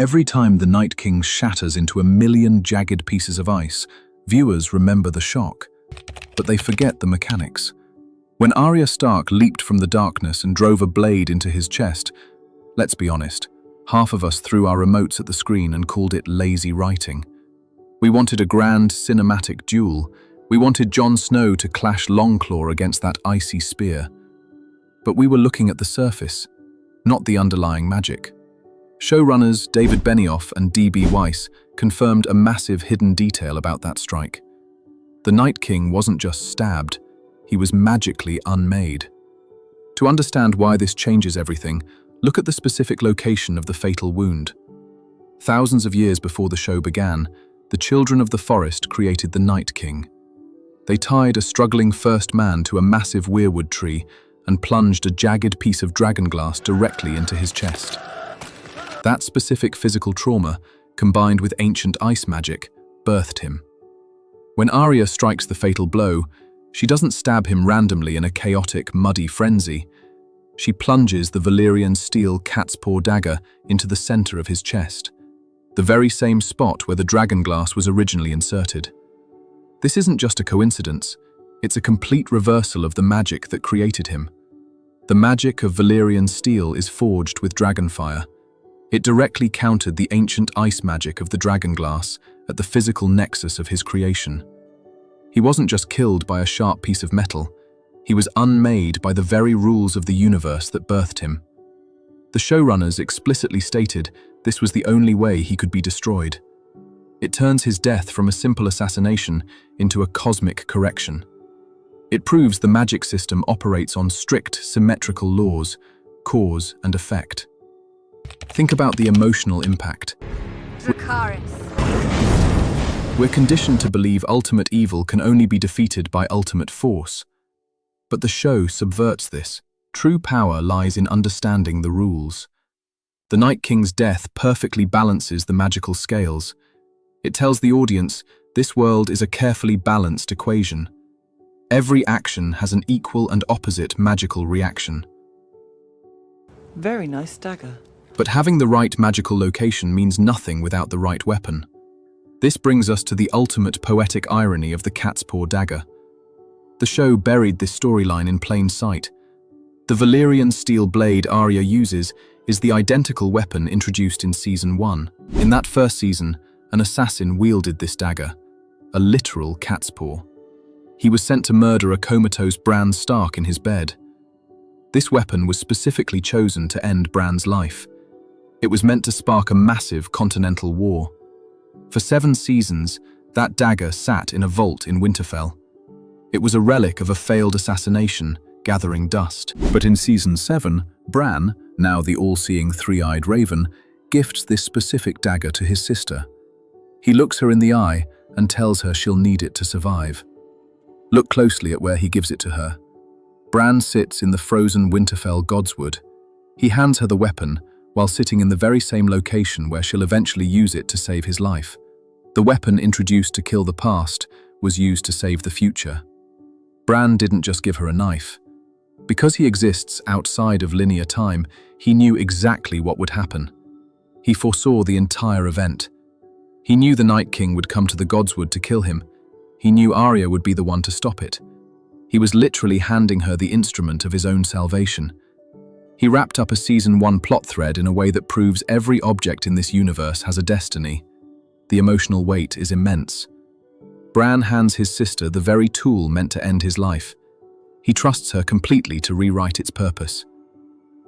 Every time the Night King shatters into a million jagged pieces of ice, viewers remember the shock, but they forget the mechanics. When Arya Stark leaped from the darkness and drove a blade into his chest, let's be honest, half of us threw our remotes at the screen and called it lazy writing. We wanted a grand cinematic duel. We wanted Jon Snow to clash Longclaw against that icy spear. But we were looking at the surface, not the underlying magic. Showrunners David Benioff and D.B. Weiss confirmed a massive hidden detail about that strike. The Night King wasn't just stabbed, he was magically unmade. To understand why this changes everything, look at the specific location of the fatal wound. Thousands of years before the show began, the children of the forest created the Night King. They tied a struggling first man to a massive weirwood tree and plunged a jagged piece of dragonglass directly into his chest. That specific physical trauma, combined with ancient ice magic, birthed him. When Arya strikes the fatal blow, she doesn't stab him randomly in a chaotic, muddy frenzy. She plunges the Valyrian steel Catspaw Dagger into the center of his chest, the very same spot where the dragonglass was originally inserted. This isn't just a coincidence, it's a complete reversal of the magic that created him. The magic of Valyrian steel is forged with dragonfire. It directly countered the ancient ice magic of the dragonglass at the physical nexus of his creation. He wasn't just killed by a sharp piece of metal, he was unmade by the very rules of the universe that birthed him. The showrunners explicitly stated this was the only way he could be destroyed. It turns his death from a simple assassination into a cosmic correction. It proves the magic system operates on strict, symmetrical laws, cause and effect. Think about the emotional impact. We're conditioned to believe ultimate evil can only be defeated by ultimate force. But the show subverts this. True power lies in understanding the rules. The Night King's death perfectly balances the magical scales. It tells the audience this world is a carefully balanced equation. Every action has an equal and opposite magical reaction. Very nice dagger. But having the right magical location means nothing without the right weapon. This brings us to the ultimate poetic irony of the Catspaw Dagger. The show buried this storyline in plain sight. The Valyrian steel blade Arya uses is the identical weapon introduced in Season 1. In that first season, an assassin wielded this dagger, a literal catspaw. He was sent to murder a comatose Bran Stark in his bed. This weapon was specifically chosen to end Bran's life. It was meant to spark a massive continental war. For 7 seasons, that dagger sat in a vault in Winterfell. It was a relic of a failed assassination, gathering dust. But in Season 7, Bran, now the all-seeing three-eyed raven, gifts this specific dagger to his sister. He looks her in the eye and tells her she'll need it to survive. Look closely at where he gives it to her. Bran sits in the frozen Winterfell godswood. He hands her the weapon, while sitting in the very same location where she'll eventually use it to save his life. The weapon introduced to kill the past was used to save the future. Bran didn't just give her a knife. Because he exists outside of linear time, he knew exactly what would happen. He foresaw the entire event. He knew the Night King would come to the godswood to kill him. He knew Arya would be the one to stop it. He was literally handing her the instrument of his own salvation. He wrapped up a Season 1 plot thread in a way that proves every object in this universe has a destiny. The emotional weight is immense. Bran hands his sister the very tool meant to end his life. He trusts her completely to rewrite its purpose.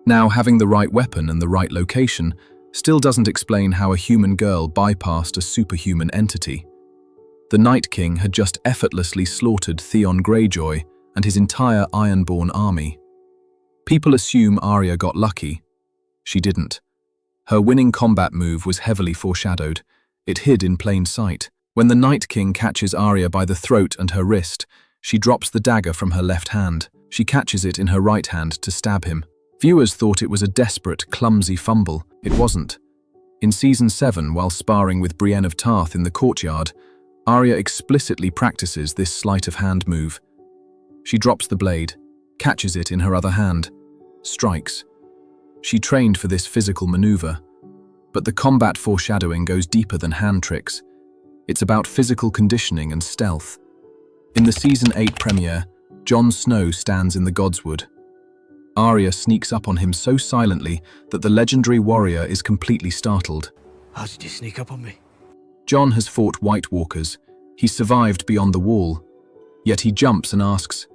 Now, having the right weapon and the right location still doesn't explain how a human girl bypassed a superhuman entity. The Night King had just effortlessly slaughtered Theon Greyjoy and his entire Ironborn army. People assume Arya got lucky. She didn't. Her winning combat move was heavily foreshadowed. It hid in plain sight. When the Night King catches Arya by the throat and her wrist, she drops the dagger from her left hand. She catches it in her right hand to stab him. Viewers thought it was a desperate, clumsy fumble. It wasn't. In Season 7, while sparring with Brienne of Tarth in the courtyard, Arya explicitly practices this sleight of hand move. She drops the blade, catches it in her other hand, strikes. She trained for this physical maneuver. But the combat foreshadowing goes deeper than hand tricks. It's about physical conditioning and stealth. In the Season 8 premiere, Jon Snow stands in the Godswood. Arya sneaks up on him so silently that the legendary warrior is completely startled. How did you sneak up on me? Jon has fought White Walkers. He survived beyond the wall. Yet he jumps and asks,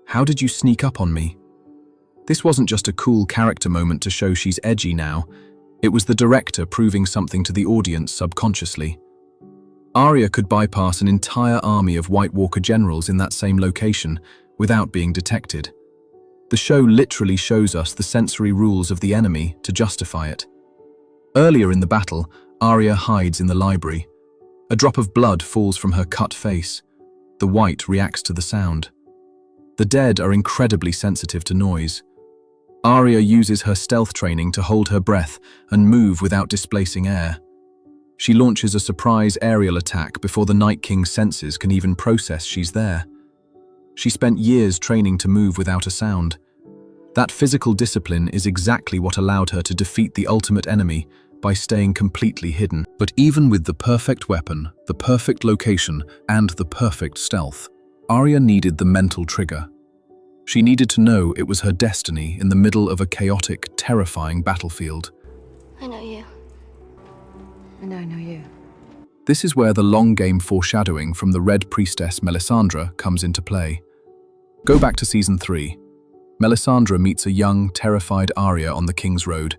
"How did you sneak up on me?" This wasn't just a cool character moment to show she's edgy now. It was the director proving something to the audience subconsciously. Arya could bypass an entire army of White Walker generals in that same location without being detected. The show literally shows us the sensory rules of the enemy to justify it. Earlier in the battle, Arya hides in the library. A drop of blood falls from her cut face. The White reacts to the sound. The dead are incredibly sensitive to noise. Arya uses her stealth training to hold her breath and move without displacing air. She launches a surprise aerial attack before the Night King's senses can even process she's there. She spent years training to move without a sound. That physical discipline is exactly what allowed her to defeat the ultimate enemy by staying completely hidden. But even with the perfect weapon, the perfect location, and the perfect stealth, Arya needed the mental trigger. She needed to know it was her destiny in the middle of a chaotic, terrifying battlefield. I know you. And I know you. This is where the long-game foreshadowing from the Red Priestess Melisandre comes into play. Go back to Season 3. Melisandre meets a young, terrified Arya on the King's Road.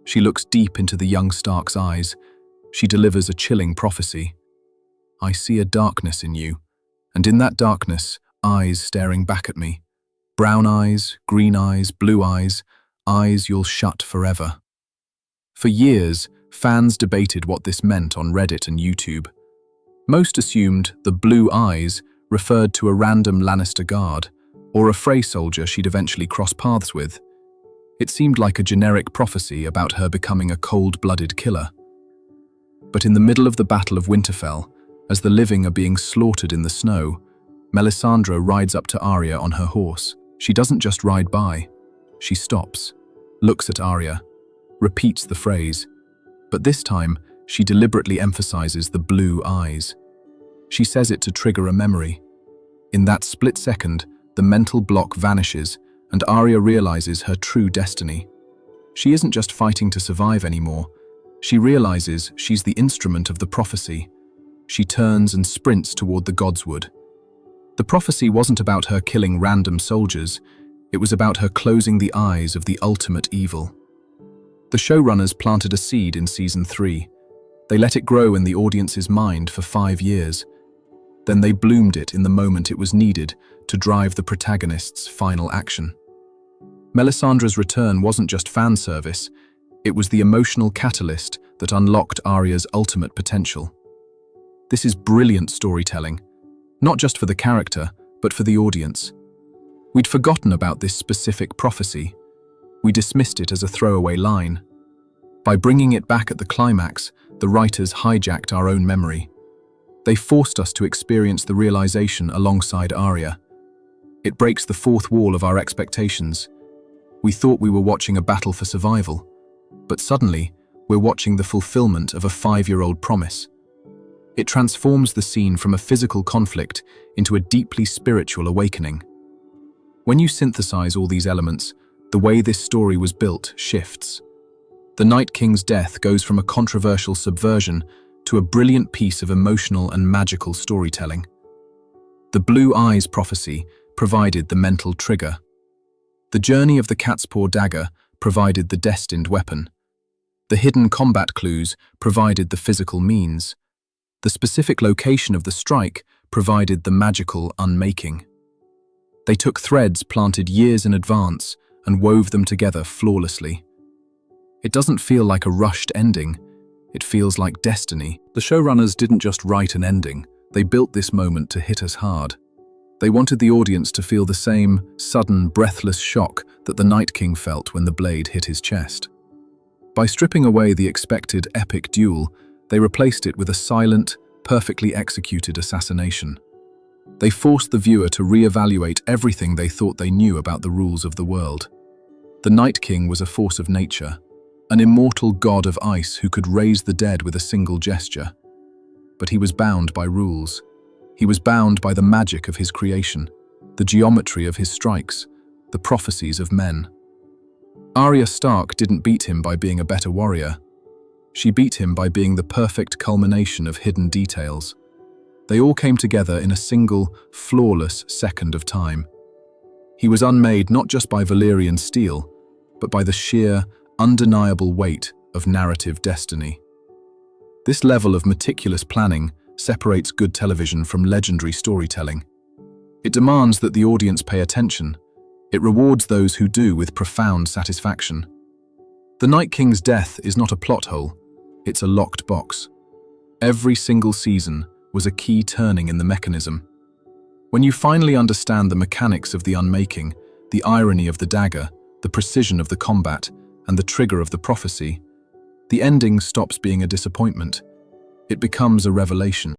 She looks deep into the young Stark's eyes. She delivers a chilling prophecy. "I see a darkness in you, and in that darkness, eyes staring back at me. Brown eyes, green eyes, blue eyes, eyes you'll shut forever." For years, fans debated what this meant on Reddit and YouTube. Most assumed the blue eyes referred to a random Lannister guard, or a Frey soldier she'd eventually cross paths with. It seemed like a generic prophecy about her becoming a cold-blooded killer. But in the middle of the Battle of Winterfell, as the living are being slaughtered in the snow, Melisandre rides up to Arya on her horse. She doesn't just ride by. She stops, looks at Arya, repeats the phrase, but this time she deliberately emphasizes the blue eyes. She says it to trigger a memory. In that split second, the mental block vanishes and Arya realizes her true destiny. She isn't just fighting to survive anymore. She realizes she's the instrument of the prophecy. She turns and sprints toward the Godswood. The prophecy wasn't about her killing random soldiers. It was about her closing the eyes of the ultimate evil. The showrunners planted a seed in Season 3. They let it grow in the audience's mind for 5 years. Then they bloomed it in the moment it was needed to drive the protagonist's final action. Melisandre's return wasn't just fan service, it was the emotional catalyst that unlocked Arya's ultimate potential. This is brilliant storytelling, not just for the character, but for the audience. We'd forgotten about this specific prophecy. We dismissed it as a throwaway line. By bringing it back at the climax, the writers hijacked our own memory. They forced us to experience the realization alongside Arya. It breaks the fourth wall of our expectations. We thought we were watching a battle for survival, but suddenly, we're watching the fulfillment of a 5-year-old promise. It transforms the scene from a physical conflict into a deeply spiritual awakening. When you synthesize all these elements, the way this story was built shifts. The Night King's death goes from a controversial subversion to a brilliant piece of emotional and magical storytelling. The Blue Eyes prophecy provided the mental trigger. The journey of the Catspaw Dagger provided the destined weapon. The hidden combat clues provided the physical means. The specific location of the strike provided the magical unmaking. They took threads planted years in advance and wove them together flawlessly. It doesn't feel like a rushed ending, it feels like destiny. The showrunners didn't just write an ending, they built this moment to hit us hard. They wanted the audience to feel the same sudden, breathless shock that the Night King felt when the blade hit his chest. By stripping away the expected epic duel, they replaced it with a silent, perfectly executed assassination. They forced the viewer to re-evaluate everything they thought they knew about the rules of the world. The Night King was a force of nature, an immortal god of ice who could raise the dead with a single gesture. But he was bound by rules. He was bound by the magic of his creation, the geometry of his strikes, the prophecies of men. Arya Stark didn't beat him by being a better warrior. She beat him by being the perfect culmination of hidden details. They all came together in a single, flawless second of time. He was unmade not just by Valyrian steel, but by the sheer, undeniable weight of narrative destiny. This level of meticulous planning separates good television from legendary storytelling. It demands that the audience pay attention. It rewards those who do with profound satisfaction. The Night King's death is not a plot hole, it's a locked box. Every single season was a key turning in the mechanism. When you finally understand the mechanics of the unmaking, the irony of the dagger, the precision of the combat, and the trigger of the prophecy, the ending stops being a disappointment. It becomes a revelation.